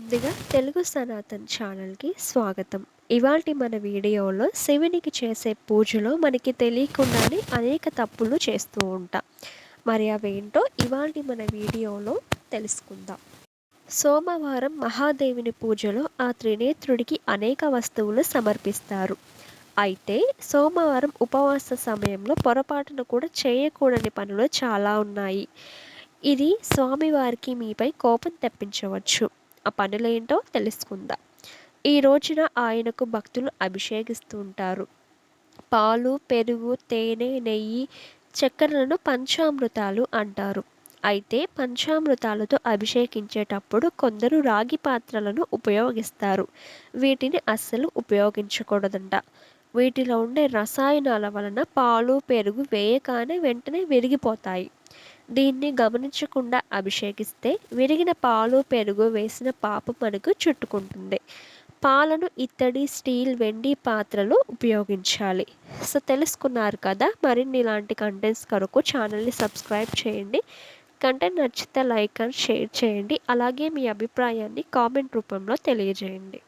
ముందుగా తెలుగు సనాతన్ ఛానల్‌కి స్వాగతం. ఇవాల్టి మన వీడియోలో శివునికి చేసే పూజలో మనకి తెలియకుండానే అనేక తప్పులు చేస్తూ ఉంటాం. మరి అవేంటో ఇవాల్టి మన వీడియోలో తెలుసుకుందాం. సోమవారం మహాదేవుని పూజలో ఆ త్రినేత్రుడికి అనేక వస్తువులు సమర్పిస్తారు. అయితే సోమవారం ఉపవాస సమయంలో పొరపాటున కూడా చేయకూడని పనులు చాలా ఉన్నాయి. ఇది స్వామివారికి మీపై కోపం తెప్పించవచ్చు. ఆ పనులేంటో తెలుసుకుందాం. ఈ రోజున ఆయనకు భక్తులు అభిషేకిస్తూ ఉంటారు. పాలు, పెరుగు, తేనె, నెయ్యి, చక్కెరలను పంచామృతాలు అంటారు. అయితే పంచామృతాలతో అభిషేకించేటప్పుడు కొందరు రాగి పాత్రలను ఉపయోగిస్తారు. వీటిని అస్సలు ఉపయోగించకూడదంట. వీటిలో ఉండే రసాయనాల వలన పాలు, పెరుగు వేయగానే వెంటనే విరిగిపోతాయి. దీన్ని గమనించకుండా అభిషేకిస్తే విరిగిన పాలు, పెరుగు వేసిన పాపం మనకు చుట్టుకుంటుంది. పాలను ఇత్తడి, స్టీల్, వెండి పాత్రలు ఉపయోగించాలి. సో తెలుసుకున్నారు కదా! మరిన్ని ఇలాంటి కంటెంట్స్ కొరకు ఛానల్‌ని సబ్స్క్రైబ్ చేయండి. కంటెంట్ నచ్చితే లైక్ అండ్ షేర్ చేయండి. అలాగే మీ అభిప్రాయాన్ని కామెంట్ రూపంలో తెలియజేయండి.